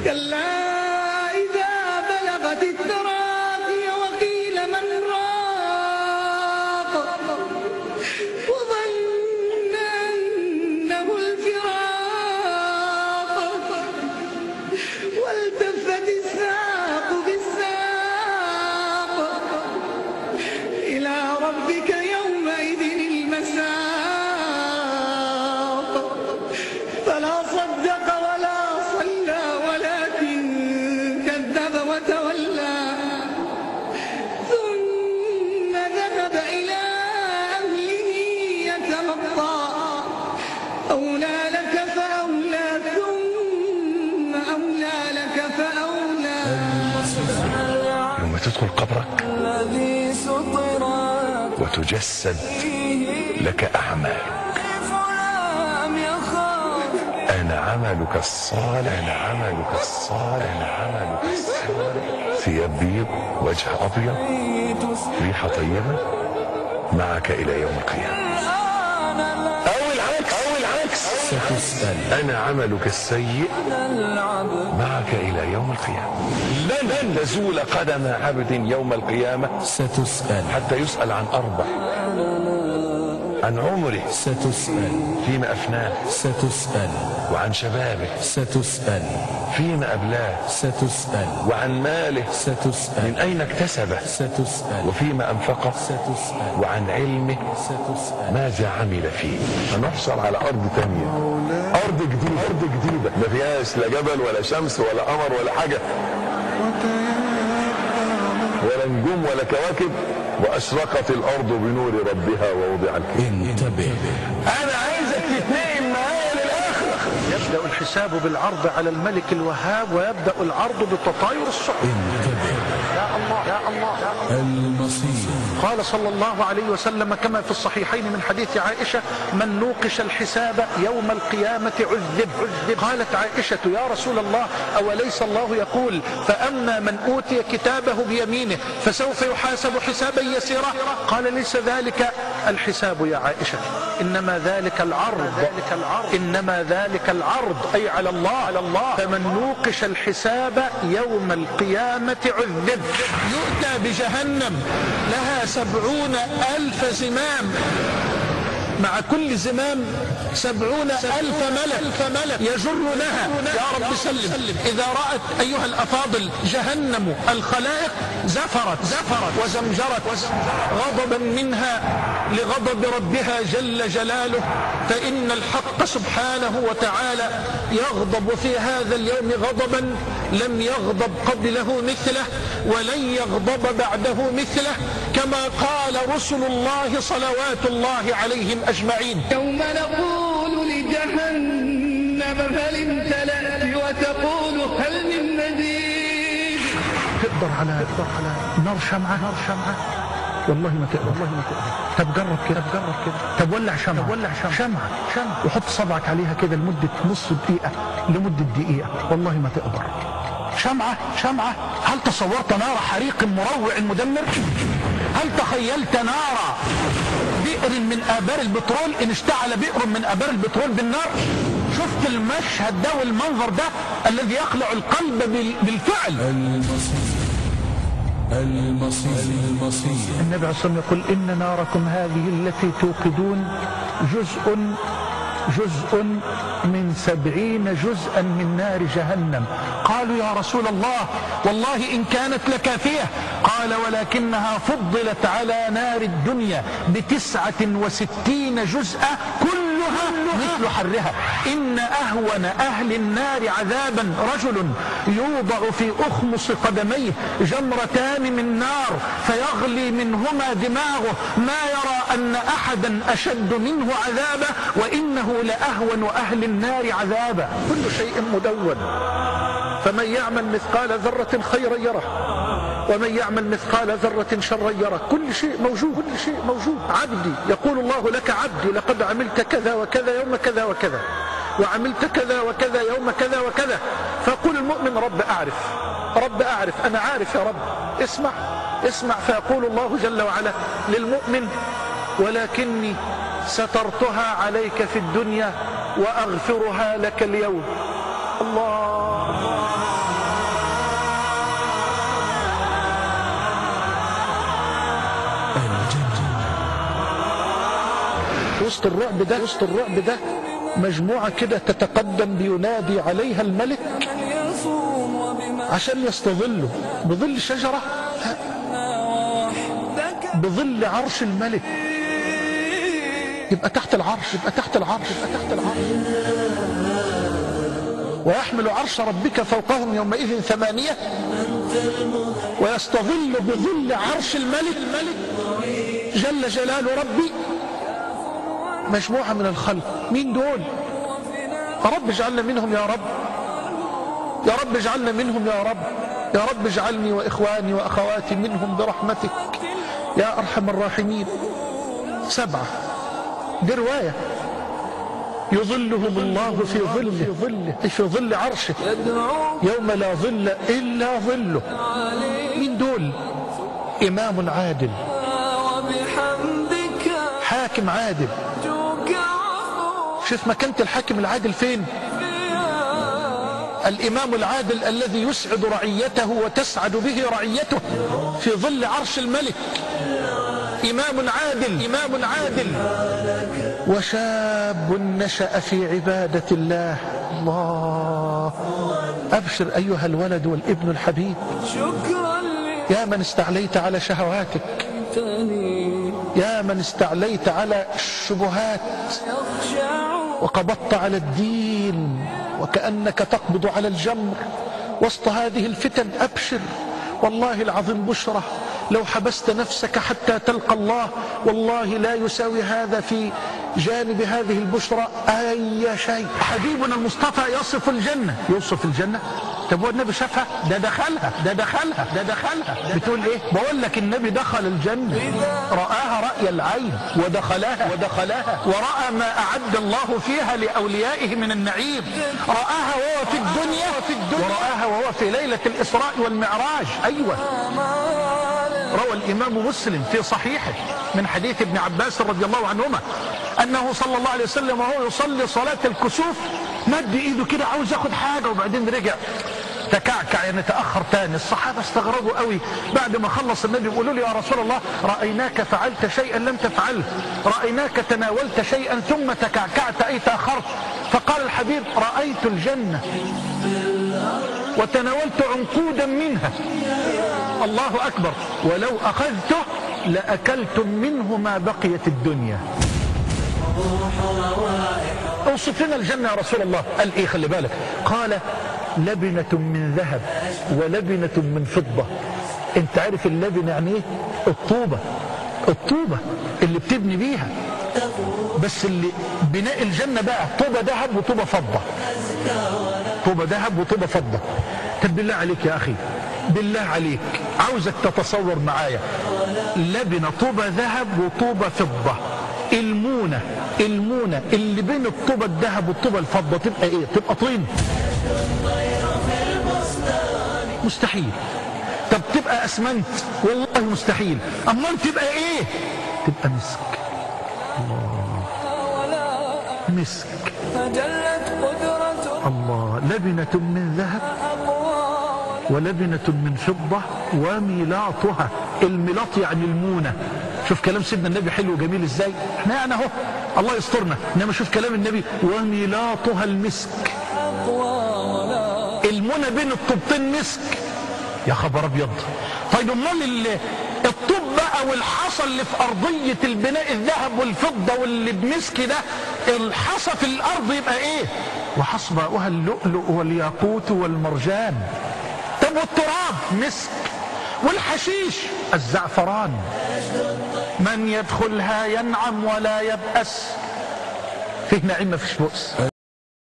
كلا إذا بلغت التراقي وقيل من راق وظن أنه الفراق والتفت الساق بالساق إلى ربك يومئذ المساق فلا صدق ولا صلى ولكن كذب وتولى ثم ذهب إلى أهله يتمطى أولى لك فأولى ثم أولى لك فأولى. يوم تدخل قبرك وتجسد لك أعمالك، أنا عملك الصالح، أنا عملك الصالح، أنا عملك الصالح. ثياب بيض، وجه أبيض، ريحة طيبة، معك إلى يوم القيامة. أو العكس ستسأل، أنا عملك السيء معك إلى يوم القيامة. لن تزول قدم عبد يوم القيامة، ستسأل حتى يسأل عن أربع: عن عمره، ستسأل فيما أفناه، ستسأل وعن شبابه، ستسأل فيما أبلاه، ستسأل وعن ماله، ستسأل من أين اكتسبه، ستسأل وفيما أنفقه، ستسأل وعن علمه، ستسأل ماذا عمل فيه. هنحصل على أرض تانية، أرض جديدة ما فيهاش لا جبل ولا شمس ولا قمر ولا حاجة ولا نجوم ولا كواكب، وأشرقت الأرض بنور ربها ووضع الكتاب. انتبه، أنا عايزك تتنقل معايا للآخرة. يبدأ الحساب بالعرض على الملك الوهاب، ويبدأ العرض بتطاير الصحف. انتبه، يا الله يا الله يا الله. المصير. قال صلى الله عليه وسلم كما في الصحيحين من حديث عائشة: من نوقش الحساب يوم القيامة عذب. قالت عائشة: يا رسول الله، أوليس الله يقول: فأما من أوتي كتابه بيمينه فسوف يحاسب حسابا يسيرا؟ قال: ليس ذلك الحساب يا عائشة، إنما ذلك العرض، إنما ذلك العرض أي على الله. فمن نوقش الحساب يوم القيامة عذب. يؤتى بجهنم لها 70,000 زمام، مع كل زمام 70,000 ملك يجرونها. يا رب سلم. إذا رأت أيها الأفاضل جهنم الخلائق زفرت وزمجرت غضبا منها لغضب ربها جل جلاله، فإن الحق سبحانه وتعالى يغضب في هذا اليوم غضبا لم يغضب قبله مثله ولن يغضب بعده مثله، كما قال رسل الله صلوات الله عليهم أجمعين: يوم نقول لجهنم هل امتلأت وتقول هل من مزيد. تقدر على نار شمعة؟ والله ما تقدر. طب جرب كده. طب ولع شمعة وحط صبعك عليها كده لمدة نص دقيقة لمدة دقيقة، والله ما تقدر. شمعة. هل تصورت نار حريق مروع مدمر؟ هل تخيلت نار بئر من آبار البترول إن اشتعل بئر من آبار البترول بالنار؟ شفت المشهد ده والمنظر ده الذي يقلع القلب بالفعل. المصير. النبي عليه الصلاة والسلام يقول: إن ناركم هذه التي توقدون جزء من 70 جزءا من نار جهنم. قالوا: يا رسول الله، والله إن كانت لكافية. قال: ولكنها فضلت على نار الدنيا ب69 جزءا كلها مثل حرها. إن أهون أهل النار عذابا رجل يوضع في أخمص قدميه جمرتان من نار فيغلي منهما دماغه، ما يرى أن أحدا أشد منه عذابا، وإنه لأهون أهل النار عذابا. كل شيء مدون، فمن يعمل مثقال ذرة خيرا يره، ومن يعمل مثقال ذرة شرا يره. كل شيء موجود. عبدي، يقول الله لك: عبدي لقد عملت كذا وكذا يوم كذا وكذا، وعملت كذا وكذا يوم كذا وكذا. فيقول المؤمن: رب أعرف، أنا عارف يا رب، اسمع. فيقول الله جل وعلا للمؤمن: ولكني سترتها عليك في الدنيا وأغفرها لك اليوم. الله. وسط الرعب ده مجموعة كده تتقدم بينادي عليها الملك عشان يستظلوا بظل شجرة، بظل عرش الملك، يبقى تحت العرش. ويحمل عرش ربك فوقهم يومئذ 8 ويستظل بظل عرش الملك جل جلال ربي مجموعة من الخلق. مين دول؟ يا رب اجعلنا منهم يا رب، يا رب اجعلنا منهم يا رب، يا رب اجعلني وإخواني وأخواتي منهم برحمتك يا أرحم الراحمين. 7 دي رواية. يظلهم الله في ظل عرشه يوم لا ظل إلا ظله. مين دول؟ إمام عادل، حاكم عادل. شوف مكانة الحاكم العادل فين؟ الإمام العادل الذي يسعد رعيته وتسعد به رعيته في ظل عرش الملك. إمام عادل. وشاب نشأ في عبادة الله. الله. أبشر أيها الولد والابن الحبيب، يا من استعليت على شهواتك، يا من استعليت على الشبهات وقبضت على الدين وكأنك تقبض على الجمر وسط هذه الفتن. أبشر، والله العظيم بشرى. لو حبست نفسك حتى تلقى الله والله لا يساوي هذا في جانب هذه البشرى أي شيء. حبيبنا المصطفى يصف الجنة. يوصف الجنة؟ طب هو النبي شافها؟ ده دخلها. بتقول ايه؟ بقول لك النبي دخل الجنة، رآها رأي العين ودخلها ورأى ما أعد الله فيها لأوليائه من النعيم. رآها وهو في الدنيا ورآها وهو في ليلة الإسراء والمعراج. أيوة. روى الإمام مسلم في صحيحه من حديث ابن عباس رضي الله عنهما أنه صلى الله عليه وسلم وهو يصلي صلاة الكسوف مد إيده كده عاوز ياخد حاجة وبعدين رجع تكعكع، يعني تأخر تاني. الصحابة استغربوا قوي بعد ما خلص النبي، يقولوا له يا رسول الله رأيناك فعلت شيئا لم تفعله، رأيناك تناولت شيئا ثم تكعكعت أي تأخرت. فقال الحبيب رأيت الجنة وتناولت عنقودا منها. الله أكبر. ولو أخذته لأكلتم منه ما بقيت الدنيا. اوصف لنا الجنة يا رسول الله. قال ايه؟ خلي بالك. قال لبنة من ذهب ولبنة من فضة. انت عارف اللبنة يعني ايه؟ الطوبة اللي بتبني بيها، بس اللي بناء الجنة بقى طوبة ذهب وطوبة فضة. طب بالله عليك يا أخي، بالله عليك عاوزك تتصور معايا لبنة طوبة ذهب وطوبة فضة. المونة اللي بين الطوبة الذهب والطوبة الفضة تبقى ايه؟ تبقى طين؟ مستحيل. طب تبقى اسمنت؟ والله مستحيل. امال تبقى ايه؟ تبقى مسك. الله، مسك. الله. لبنة من ذهب ولبنة من فضة وميلاطها. الميلاط يعني المونة. شوف كلام سيدنا النبي حلو وجميل ازاي. احنا يعني اهو الله يسترنا، انما شوف كلام النبي وميلاطها المسك. المونة بين الطوبتين مسك. يا خبر ابيض. طيب امال الطوب بقى والحصى اللي في ارضية البناء الذهب والفضة واللي بمسك ده، الحصى في الارض يبقى ايه؟ وحصباؤها اللؤلؤ والياقوت والمرجان. طب والتراب مسك، والحشيش الزعفران. من يدخلها ينعم ولا يبأس. فيه نعيم ما فيش بؤس.